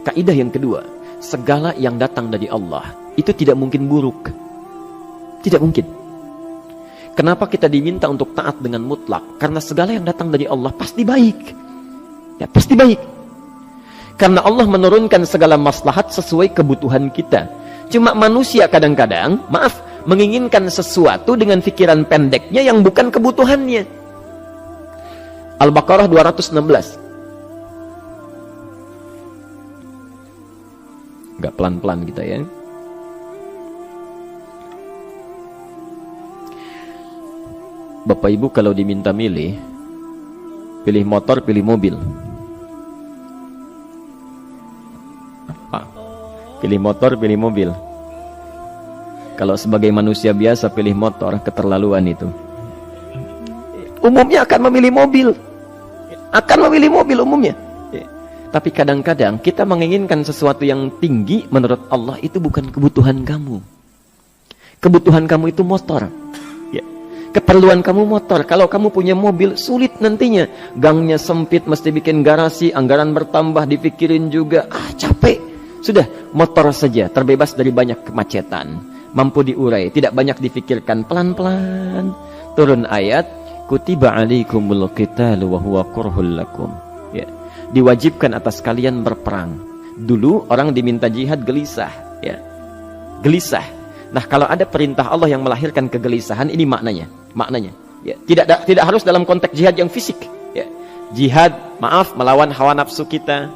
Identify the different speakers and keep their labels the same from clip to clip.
Speaker 1: kaidah yang kedua, segala yang datang dari Allah itu tidak mungkin buruk. Tidak mungkin. Kenapa kita diminta untuk taat dengan mutlak? Karena segala yang datang dari Allah pasti baik. Ya, pasti baik. Karena Allah menurunkan segala maslahat sesuai kebutuhan kita. Cuma manusia kadang-kadang, menginginkan sesuatu dengan pikiran pendeknya yang bukan kebutuhannya. Al-Baqarah 216. Gak pelan-pelan kita ya. Bapak Ibu kalau diminta milih, pilih motor, pilih mobil. Apa? Pilih motor, pilih mobil. Kalau sebagai manusia biasa pilih motor, keterlaluan itu. Umumnya akan memilih mobil. Akan memilih mobil umumnya. Tapi kadang-kadang kita menginginkan sesuatu yang tinggi, menurut Allah itu bukan kebutuhan kamu. Kebutuhan kamu itu motor. Ya. Keperluan kamu motor. Kalau kamu punya mobil, sulit nantinya. Gangnya sempit, mesti bikin garasi, anggaran bertambah, dipikirin juga. Capek. Sudah, motor saja, terbebas dari banyak kemacetan. Mampu diurai, tidak banyak difikirkan. Pelan-pelan. Turun ayat, kutiba alaikumul qitalu wa huwa kurhul lakum. Ya. Diwajibkan atas kalian berperang. Dulu orang diminta jihad gelisah, ya. Gelisah. Nah, kalau ada perintah Allah yang melahirkan kegelisahan, ini maknanya. Ya. Tidak harus dalam konteks jihad yang fisik, ya. Jihad, melawan hawa nafsu kita.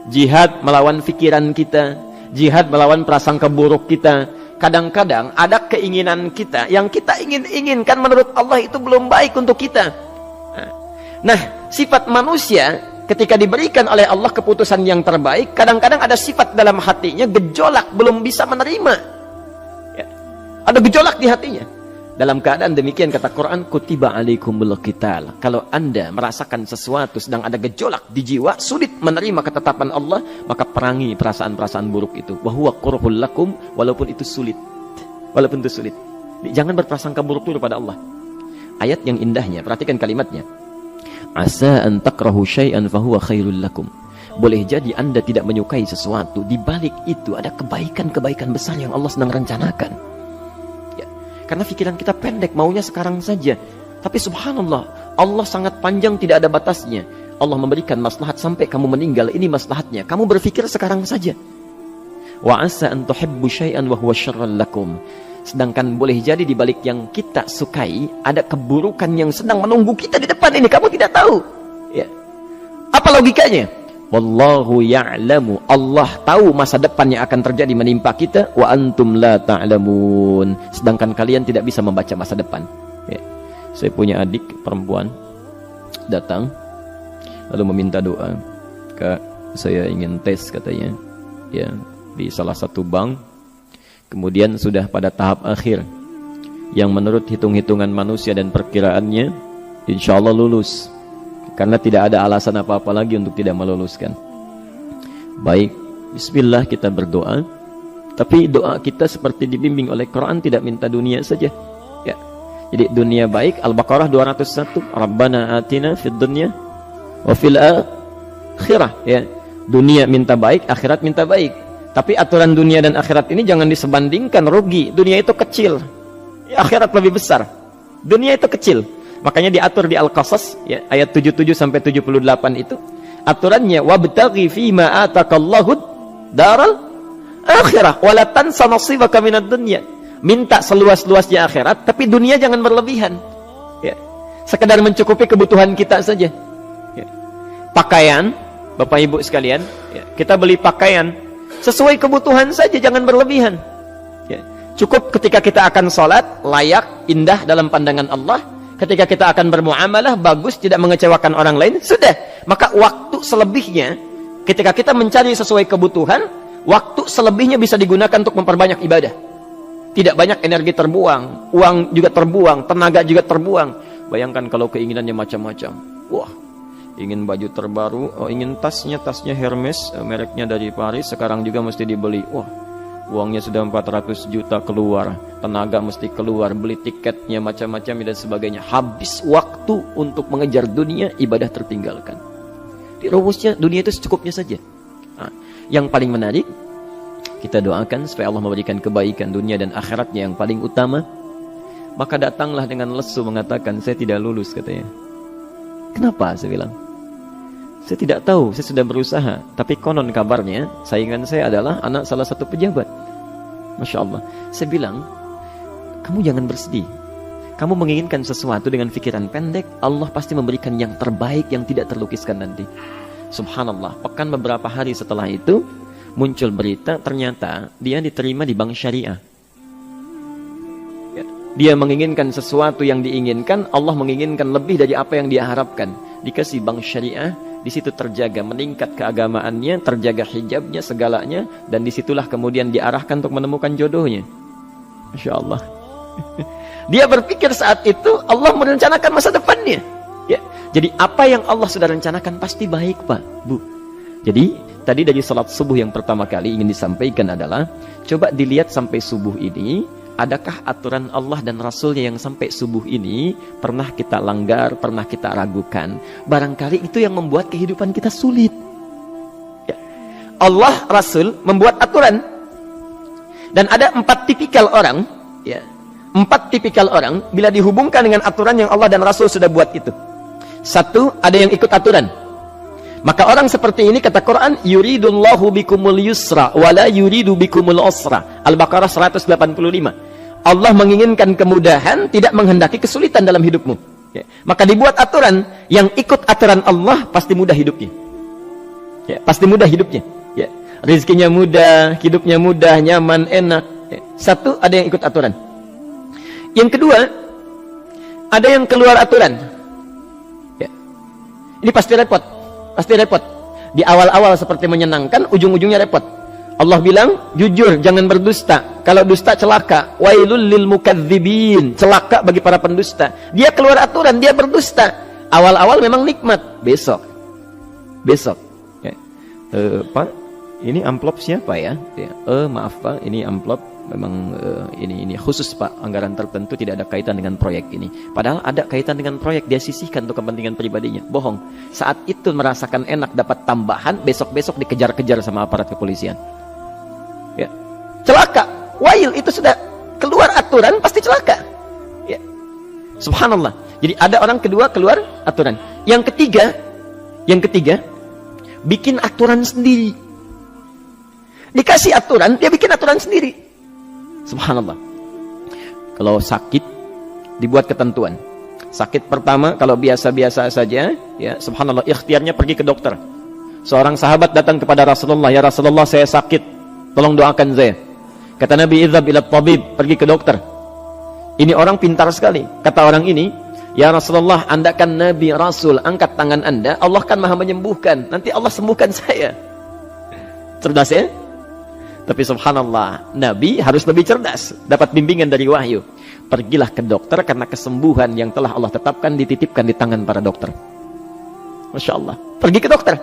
Speaker 1: Jihad melawan pikiran kita. Jihad melawan prasangka buruk kita. Kadang-kadang ada keinginan kita yang kita inginkan menurut Allah itu belum baik untuk kita. Nah, sifat manusia ketika diberikan oleh Allah keputusan yang terbaik, kadang-kadang ada sifat dalam hatinya gejolak, belum bisa menerima. Ya. Ada gejolak di hatinya. Dalam keadaan demikian kata Quran, kutiba alaikumul qital. Kalau Anda merasakan sesuatu sedang ada gejolak di jiwa, sulit menerima ketetapan Allah, maka perangi perasaan-perasaan buruk itu. Wa huwa kurhul lakum, walaupun itu sulit. Walaupun itu sulit. Jangan berprasangka buruk dulu pada Allah. Ayat yang indahnya, perhatikan kalimatnya. Asa an takrahu syai'an fahuwa khairul lakum. Boleh jadi Anda tidak menyukai sesuatu, di balik itu ada kebaikan-kebaikan besar yang Allah sedang rencanakan. Ya. Karena pikiran kita pendek, maunya sekarang saja. Tapi subhanallah, Allah sangat panjang, tidak ada batasnya. Allah memberikan maslahat sampai kamu meninggal, ini maslahatnya. Kamu berpikir sekarang saja. Wa asa an tuhibbu syai'an wa huwa syarrul lakum. Sedangkan boleh jadi di balik yang kita sukai ada keburukan yang sedang menunggu kita di depan ini, kamu tidak tahu. Ya. Apa logikanya? Wallahu ya'lamu. Allah tahu masa depan yang akan terjadi menimpa kita, wa antum la ta'lamun. Sedangkan kalian tidak bisa membaca masa depan. Ya. Saya punya adik perempuan datang lalu meminta doa. Kak, saya ingin tes katanya. Ya, di salah satu bank. Kemudian sudah pada tahap akhir yang menurut hitung-hitungan manusia dan perkiraannya insya Allah lulus, karena tidak ada alasan apa-apa lagi untuk tidak meluluskan. Baik, bismillah kita berdoa. Tapi doa kita seperti dibimbing oleh Quran, tidak minta dunia saja, ya. Jadi dunia baik, Al-Baqarah 201, Rabbana atina fid dunya wa fil akhirah, ya. Dunia minta baik, akhirat minta baik. Tapi aturan dunia dan akhirat ini jangan disebandingkan, rugi. Dunia itu kecil, ya, akhirat lebih besar. Dunia itu kecil. Makanya diatur di Al-Qasas, ya, ayat 77 sampai 78 itu. Aturannya wabtaghi fima atakallahu daral akhirah wa la tansa nasibaka minad dunya. Minta seluas-luasnya akhirat, tapi dunia jangan berlebihan. Ya. Sekedar mencukupi kebutuhan kita saja. Ya. Pakaian, Bapak Ibu sekalian, ya, kita beli pakaian sesuai kebutuhan saja, jangan berlebihan. Ya. Cukup ketika kita akan sholat, layak, indah dalam pandangan Allah. Ketika kita akan bermuamalah, bagus, tidak mengecewakan orang lain, sudah. Maka waktu selebihnya, ketika kita mencari sesuai kebutuhan, waktu selebihnya bisa digunakan untuk memperbanyak ibadah. Tidak banyak energi terbuang, uang juga terbuang, tenaga juga terbuang. Bayangkan kalau keinginannya macam-macam. Wah, ingin baju terbaru, ingin tasnya Hermes, mereknya dari Paris, sekarang juga mesti dibeli. Wah, uangnya sudah 400 juta keluar, tenaga mesti keluar, beli tiketnya macam-macam dan sebagainya. Habis waktu untuk mengejar dunia, ibadah tertinggalkan. Di rumusnya dunia itu secukupnya saja. Nah, yang paling menarik, kita doakan supaya Allah memberikan kebaikan dunia dan akhiratnya yang paling utama. Maka datanglah dengan lesu mengatakan, saya tidak lulus katanya. Kenapa? Saya bilang, saya tidak tahu, saya sudah berusaha. Tapi konon kabarnya, saingan saya adalah anak salah satu pejabat. Masya Allah. Saya bilang, kamu jangan bersedih. Kamu menginginkan sesuatu dengan pikiran pendek, Allah pasti memberikan yang terbaik yang tidak terlukiskan nanti. Subhanallah, pekan beberapa hari setelah itu, muncul berita, ternyata dia diterima di bank syariah. Dia menginginkan sesuatu yang diinginkan, Allah menginginkan lebih dari apa yang dia harapkan. Dikasih bank syariah, di situ terjaga, meningkat keagamaannya, terjaga hijabnya, segalanya, dan disitulah kemudian diarahkan untuk menemukan jodohnya. Masya Allah. Dia berpikir saat itu Allah merencanakan masa depannya. Ya. Jadi apa yang Allah sudah rencanakan pasti baik, Pak, Bu. Jadi tadi dari salat subuh yang pertama kali ingin disampaikan adalah, coba dilihat sampai subuh ini, adakah aturan Allah dan Rasulnya yang sampai subuh ini pernah kita langgar, pernah kita ragukan? Barangkali itu yang membuat kehidupan kita sulit. Ya. Allah, Rasul membuat aturan. Dan ada 4 tipikal orang, ya, 4 tipikal orang bila dihubungkan dengan aturan yang Allah dan Rasul sudah buat itu. 1, ada yang ikut aturan. Maka orang seperti ini kata Quran, yuridullahu bikumul yusra wala yuridu bikumul usra. Al-Baqarah 185. Allah menginginkan kemudahan, tidak menghendaki kesulitan dalam hidupmu. Ya. Maka dibuat aturan, yang ikut aturan Allah pasti mudah hidupnya. Ya, pasti mudah hidupnya. Ya. Rizkinya mudah, hidupnya mudah, nyaman, enak. Ya. 1, ada yang ikut aturan. Yang kedua, ada yang keluar aturan. Ya. Ini pasti repot. Pasti repot. Di awal-awal seperti menyenangkan, ujung-ujungnya repot. Allah bilang, jujur, jangan berdusta. Kalau dusta celaka. Wailul lil mukadzibin. Celaka bagi para pendusta. Dia keluar aturan, dia berdusta. Awal-awal memang nikmat. Besok. Ya. Pak, ini amplop siapa ya? Ya. Maaf Pak, ini amplop memang ini khusus Pak, anggaran tertentu, tidak ada kaitan dengan proyek ini. Padahal ada kaitan dengan proyek, dia sisihkan untuk kepentingan pribadinya. Bohong. Saat itu merasakan enak dapat tambahan, besok-besok dikejar-kejar sama aparat kepolisian. Ya. Celaka. Wail, itu sudah keluar aturan pasti celaka. Ya. Subhanallah. Jadi ada orang kedua keluar aturan. Yang ketiga bikin aturan sendiri. Dikasih aturan, dia bikin aturan sendiri. Subhanallah. Kalau sakit, dibuat ketentuan. Sakit pertama, kalau biasa-biasa saja, ya, subhanallah, ikhtiarnya pergi ke dokter. Seorang sahabat datang kepada Rasulullah, ya Rasulullah, saya sakit, tolong doakan saya. Kata Nabi, idhab ila tabib, pergi ke dokter. Ini orang pintar sekali. Kata orang ini, ya Rasulullah, Anda kan Nabi Rasul, angkat tangan Anda, Allah kan maha menyembuhkan, nanti Allah sembuhkan saya. Cerdas ya? Tapi subhanallah, Nabi harus lebih cerdas, dapat bimbingan dari wahyu. Pergilah ke dokter karena kesembuhan yang telah Allah tetapkan dititipkan di tangan para dokter. Masya Allah, pergi ke dokter.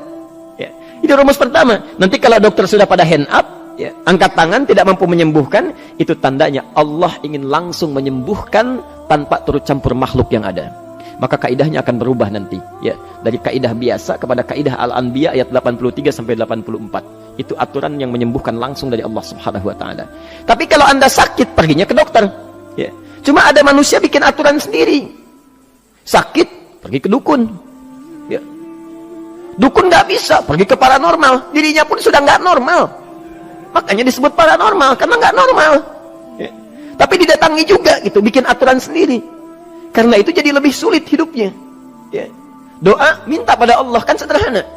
Speaker 1: Ya. Itu rumus pertama. Nanti kalau dokter sudah pada hand up, ya, angkat tangan, tidak mampu menyembuhkan, itu tandanya Allah ingin langsung menyembuhkan tanpa turut campur makhluk yang ada. Maka kaidahnya akan berubah nanti, ya, dari kaidah biasa kepada kaidah Al-Anbiya ayat 83 sampai 84. Itu aturan yang menyembuhkan langsung dari Allah Subhanahu wa taala. Tapi kalau Anda sakit, perginya ke dokter. Ya. Cuma ada manusia bikin aturan sendiri. Sakit, pergi ke dukun. Ya. Dukun nggak bisa, pergi ke paranormal. Dirinya pun sudah nggak normal. Makanya disebut paranormal, karena nggak normal. Ya. Tapi didatangi juga, gitu, bikin aturan sendiri. Karena itu jadi lebih sulit hidupnya. Ya. Doa, minta pada Allah, kan sederhana.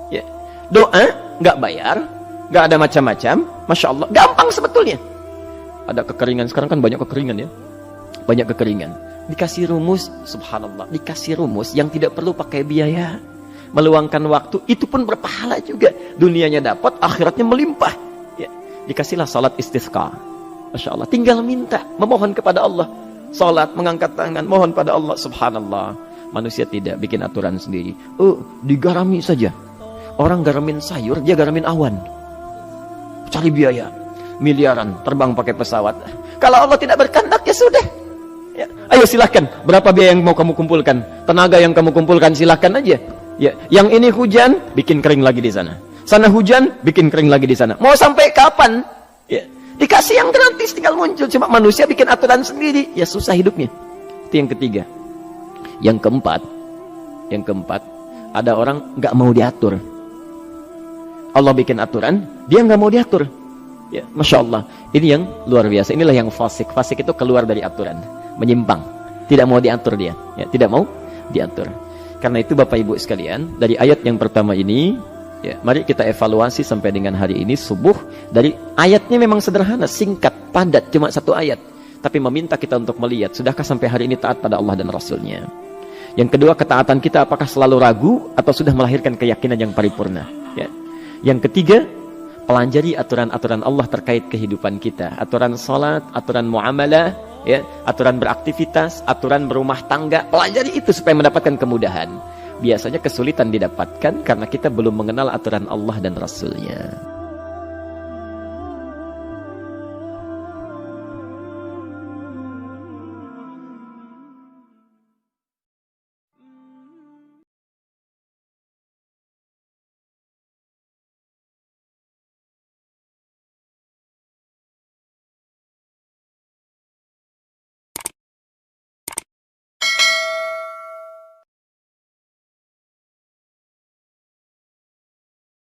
Speaker 1: Ya. Doa, nggak bayar, nggak ada macam-macam, Masya Allah, gampang sebetulnya. Ada kekeringan, sekarang kan banyak kekeringan ya, banyak kekeringan. Dikasih rumus, subhanallah, dikasih rumus yang tidak perlu pakai biaya, meluangkan waktu, itu pun berpahala juga. Dunianya dapat, akhiratnya melimpah. Ya. Dikasihlah salat istisqa, Masya Allah, tinggal minta, memohon kepada Allah. Salat, mengangkat tangan, mohon pada Allah, subhanallah. Manusia tidak bikin aturan sendiri. Digarami saja. Orang garamin sayur, dia garamin awan. Cari biaya miliaran, terbang pakai pesawat. Kalau Allah tidak berkehendak, ya sudah. Ya. Ayo silahkan, berapa biaya yang mau kamu kumpulkan, tenaga yang kamu kumpulkan, silahkan aja. Ya. Yang ini hujan, bikin kering lagi di sana. Sana hujan, bikin kering lagi di sana. Mau sampai kapan? Ya. Dikasih yang gratis, tinggal muncul. Cuma manusia bikin aturan sendiri. Ya susah hidupnya. Itu yang ketiga. Yang keempat, ada orang nggak mau diatur. Allah bikin aturan, dia nggak mau diatur. Ya, Masya Allah. Ini yang luar biasa. Inilah yang fasik. Fasik itu keluar dari aturan. Menyimpang. Tidak mau diatur dia. Ya, tidak mau diatur. Karena itu Bapak Ibu sekalian, dari ayat yang pertama ini, ya, mari kita evaluasi sampai dengan hari ini subuh. Dari ayatnya memang sederhana, singkat, padat, cuma satu ayat. Tapi meminta kita untuk melihat, sudahkah sampai hari ini taat pada Allah dan Rasulnya. Yang kedua, ketaatan kita apakah selalu ragu atau sudah melahirkan keyakinan yang paripurna. Ya. Yang ketiga, pelajari aturan-aturan Allah terkait kehidupan kita. Aturan salat, aturan muamalah, ya, aturan beraktivitas, aturan berumah tangga. Pelajari itu supaya mendapatkan kemudahan. Biasanya kesulitan didapatkan karena kita belum mengenal aturan Allah dan Rasulnya.